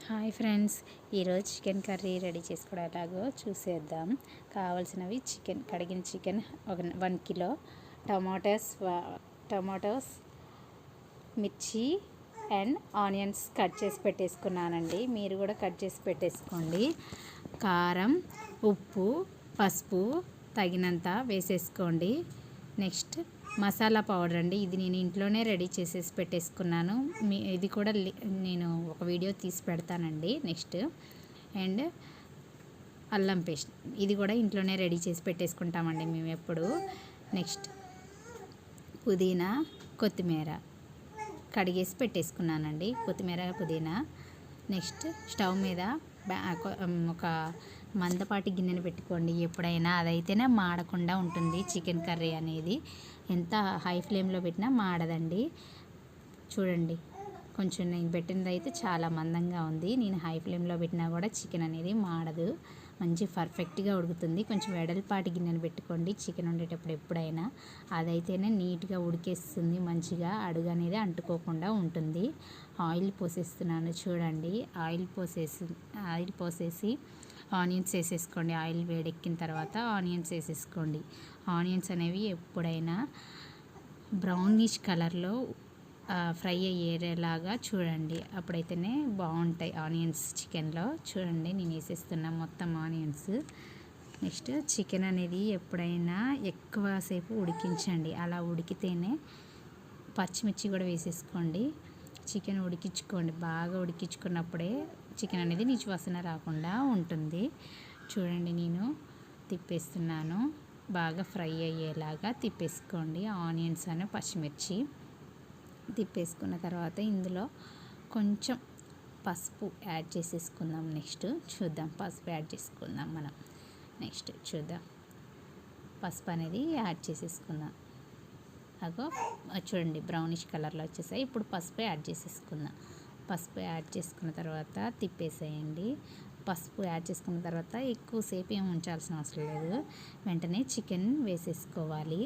Hi friends, ఈరోజు chicken curry ready చేసుకోవడం ఎలాగో చూసేద్దాం. కావాల్సినవి కడిగిన చికెన్ 1 కిలో, టమాటోస్, మిర్చి అండ్ ఆనియన్స్ కట్ చేసి పెట్టేసుకున్నానండి. మీరు కూడా కట్ చేసి పెట్టేసుకోండి. కారం, ఉప్పు, పసుపు తగినంత వేసేసుకోండి. నెక్స్ట్ మసాలా పౌడర్ అండి, ఇది నేను ఇంట్లోనే రెడీ చేసేసి పెట్టేసుకున్నాను. ఇది కూడా నేను ఒక వీడియో తీసి పెడతానండి. నెక్స్ట్ అండ్ అల్లం పేస్ట్, ఇది కూడా ఇంట్లోనే రెడీ చేసి పెట్టేసుకుంటామండి మేము ఎప్పుడు. నెక్స్ట్ పుదీనా, కొత్తిమీర కడిగేసి పెట్టేసుకున్నానండి. కొత్తిమీర, పుదీనా. నెక్స్ట్ స్టవ్ మీద ఒక మందపాటి గిన్నెను పెట్టుకోండి ఎప్పుడైనా, అదైతేనే మాడకుండా ఉంటుంది. చికెన్ కర్రీ అనేది ఎంత హై ఫ్లేమ్లో పెట్టినా మాడదండి. చూడండి, కొంచెం నేను పెట్టినది అయితే చాలా మందంగా ఉంది. నేను హై ఫ్లేమ్లో పెట్టినా కూడా చికెన్ అనేది మాడదు, మంచి పర్ఫెక్ట్గా ఉడుకుతుంది. కొంచెం వెడల్పాటి గిన్నెను పెట్టుకోండి చికెన్ వండేటప్పుడు ఎప్పుడైనా, అదైతేనే నీట్గా ఉడికేస్తుంది, మంచిగా అడుగు అనేది అంటుకోకుండా ఉంటుంది. ఆయిల్ పోసేస్తున్నాను చూడండి. ఆయిల్ పోసేసి ఆనియన్స్ వేసేసుకోండి. ఆయిల్ వేడెక్కిన తర్వాత ఆనియన్స్ వేసేసుకోండి. ఆనియన్స్ అనేవి ఎప్పుడైనా బ్రౌనిష్ కలర్లో ఫ్రై అయ్యేలాగా చూడండి, అప్పుడైతేనే బాగుంటాయి ఆనియన్స్ చికెన్లో. చూడండి, నేను వేసేస్తున్నా మొత్తం ఆనియన్స్. నెక్స్ట్ చికెన్ అనేది ఎప్పుడైనా ఎక్కువసేపు ఉడికించండి, అలా ఉడికితేనే. పచ్చిమిర్చి కూడా వేసేసుకోండి. చికెన్ ఉడికించుకోండి, బాగా ఉడికించుకున్నప్పుడే చికెన్ అనేది నీచు వాసన రాకుండా ఉంటుంది. చూడండి, నేను తిప్పేస్తున్నాను. బాగా ఫ్రై అయ్యేలాగా తిప్పేసుకోండి ఆనియన్స్ అని పచ్చిమిర్చి. తిప్పేసుకున్న తర్వాత ఇందులో కొంచెం పసుపు యాడ్ చేసేసుకుందాం. నెక్స్ట్ చూద్దాం, పసుపు యాడ్ చేసుకుందాం మనం. నెక్స్ట్ చూద్దాం, పసుపు అనేది యాడ్ చేసేసుకుందాం. అగో చూడండి, బ్రౌనిష్ కలర్లో వచ్చేసాయి. ఇప్పుడు పసుపు యాడ్ చేసేసుకుందాం. పసుపు యాడ్ చేసుకున్న తర్వాత తిప్పేసేయండి. పసుపు యాడ్ చేసుకున్న తర్వాత ఎక్కువసేపు ఏం ఉంచాల్సిన అవసరం లేదు, వెంటనే చికెన్ వేసేసుకోవాలి.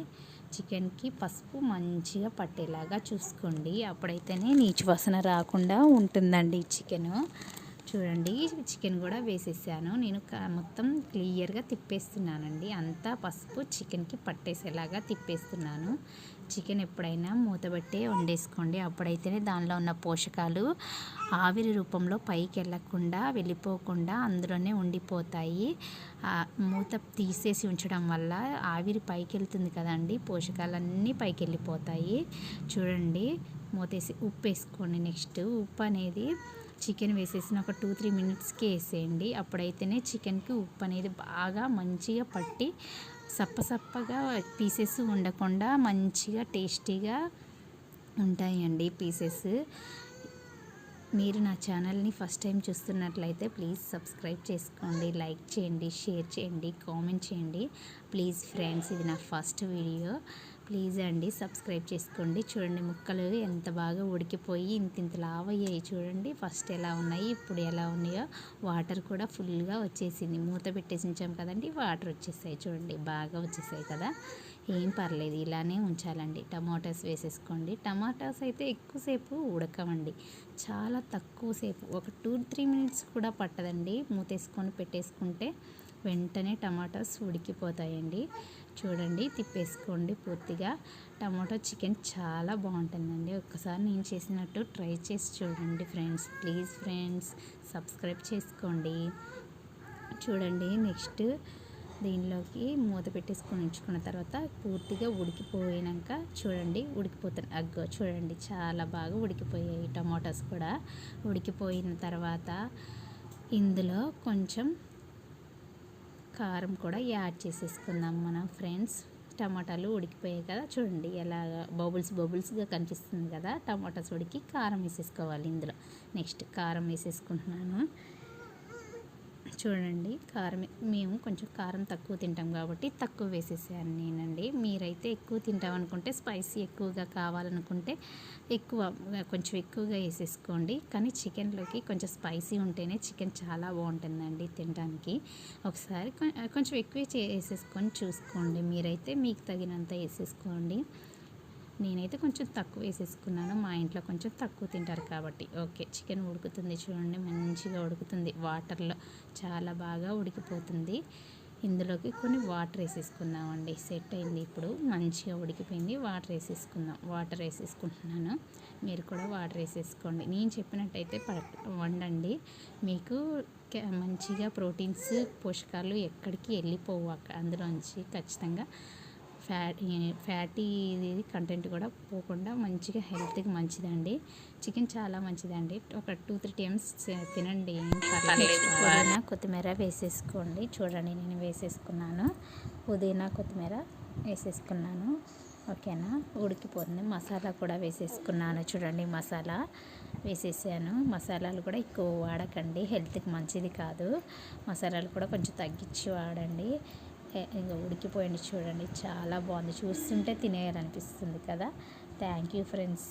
చికెన్కి పసుపు మంచిగా పట్టేలాగా చూసుకోండి, అప్పుడైతేనే నీచు వాసన రాకుండా ఉంటుందండి చికెను. చూడండి, చికెన్ కూడా వేసేసాను నేను. మొత్తం క్లియర్గా తిప్పేస్తున్నానండి, అంతా పసుపు చికెన్కి పట్టేసేలాగా తిప్పేస్తున్నాను. చికెన్ ఎప్పుడైనా మూతబట్టే వండేసుకోండి, అప్పుడైతేనే దానిలో ఉన్న పోషకాలు ఆవిరి రూపంలో పైకి వెళ్ళిపోకుండా అందులోనే ఉండిపోతాయి. మూత తీసేసి ఉంచడం వల్ల ఆవిరి పైకి వెళ్తుంది కదండి, పోషకాలన్నీ పైకి వెళ్ళిపోతాయి. చూడండి, మూతేసి ఉప్పు వేసుకోండి. నెక్స్ట్ ఉప్పు అనేది చికెన్ వేసేసిన ఒక 2-3 మినిట్స్కి వేసేయండి, అప్పుడైతేనే చికెన్కి ఉప్పు అనేది బాగా మంచిగా పట్టి సప్పగా పీసెస్ ఉండకుండా మంచిగా టేస్టీగా ఉంటాయండి పీసెస్. మీరు నా ఛానల్ని ఫస్ట్ టైం చూస్తున్నట్లయితే ప్లీజ్ సబ్స్క్రైబ్ చేసుకోండి, లైక్ చేయండి, షేర్ చేయండి, కామెంట్ చేయండి. ప్లీజ్ ఫ్రెండ్స్, ఇది నా ఫస్ట్ వీడియో, ప్లీజ్ అండి సబ్స్క్రైబ్ చేసుకోండి. చూడండి, ముక్కలు ఎంత బాగా ఉడికిపోయి ఇంత లావయ్యాయి. చూడండి, ఫస్ట్ ఎలా ఉన్నాయి, ఇప్పుడు ఎలా ఉన్నాయో. వాటర్ కూడా ఫుల్గా వచ్చేసింది, మూత పెట్టేసి ఉంచాం కదండి, వాటర్ వచ్చేసాయి. చూడండి, బాగా వచ్చేసాయి కదా. ఏం పర్లేదు, ఇలానే ఉంచాలండి. టమాటాస్ వేసేసుకోండి. టమాటాస్ అయితే ఎక్కువసేపు ఉడకవండి, చాలా తక్కువసేపు, ఒక 2-3 మినిట్స్ కూడా పట్టదండి. మూతేసుకొని పెట్టేసుకుంటే వెంటనే టమాటాస్ ఉడికిపోతాయండి. చూడండి, తిప్పేసుకోండి పూర్తిగా. టమాటో చికెన్ చాలా బాగుంటుందండి, ఒక్కసారి నేను చేసినట్టు ట్రై చేసి చూడండి ఫ్రెండ్స్. ప్లీజ్ ఫ్రెండ్స్, సబ్స్క్రైబ్ చేసుకోండి. చూడండి, నెక్స్ట్ దీనిలోకి మూత పెట్టేసుకొని ఉంచుకున్న తర్వాత పూర్తిగా ఉడికిపోయినాక చూడండి, అగ్గో చూడండి, చాలా బాగా ఉడికిపోయాయి టమాటాస్ కూడా. ఉడికిపోయిన తర్వాత ఇందులో కొంచెం కారం కూడా యాడ్ చేసేసుకుందాం మనం ఫ్రెండ్స్. టమాటాలు ఉడికిపోయాయి కదా, చూడండి ఎలాగ బబుల్స్గా కనిపిస్తుంది కదా. టమాటాస్ ఉడికి కారం వేసేసుకోవాలి ఇందులో. నెక్స్ట్ కారం వేసేసుకుంటున్నాను. చూడండి, కారం మేము కొంచెం కారం తక్కువ తింటాం కాబట్టి తక్కువ వేసేసాను నేనండి. మీరైతే ఎక్కువ తింటాం అనుకుంటే, స్పైసీ ఎక్కువగా కావాలనుకుంటే కొంచెం ఎక్కువగా వేసేసుకోండి. కానీ చికెన్లోకి కొంచెం స్పైసీ ఉంటేనే చికెన్ చాలా బాగుంటుందండి తినడానికి. ఒకసారి కొంచెం ఎక్కువ వేసేసుకొని చూసుకోండి, మీరైతే మీకు తగినంత వేసేసుకోండి. నేనైతే కొంచెం తక్కువ వేసేసుకున్నాను, మా ఇంట్లో కొంచెం తక్కువ తింటారు కాబట్టి. ఓకే, చికెన్ ఉడుకుతుంది చూడండి, మంచిగా ఉడుకుతుంది, వాటర్లో చాలా బాగా ఉడికిపోతుంది. ఇందులోకి కొన్ని వాటర్ వేసేసుకుందామండి. సెట్ అయింది, ఇప్పుడు మంచిగా ఉడికిపోయింది. వాటర్ వేసేసుకుంటున్నాను. మీరు కూడా వాటర్ వేసేసుకోండి. నేను చెప్పినట్టయితే వండండి, మీకు మంచిగా ప్రోటీన్స్, పోషకాలు ఎక్కడికి వెళ్ళిపోవు అందులోంచి. ఖచ్చితంగా ఫ్యాటీ కంటెంట్ కూడా పోకుండా మంచిగా హెల్త్కి మంచిదండి. చికెన్ చాలా మంచిదండి. ఒక 2-3 టైమ్స్ తినండి, పుదీనా కొత్తిమీర వేసేసుకోండి. చూడండి, నేను వేసేసుకున్నాను, పుదీనా కొత్తిమీర వేసేసుకున్నాను. ఓకేనా, ఉడికిపోతుంది. మసాలా కూడా వేసేసుకున్నాను. చూడండి, మసాలా వేసేసాను. మసాలాలు కూడా ఎక్కువ వాడకండి, హెల్త్కి మంచిది కాదు. మసాలాలు కూడా కొంచెం తగ్గించి వాడండి. ఇంకా ఉడికిపోయింది చూడండి, చాలా బాగుంది, చూస్తుంటే తినేయాలనిపిస్తుంది కదా. Thank you friends.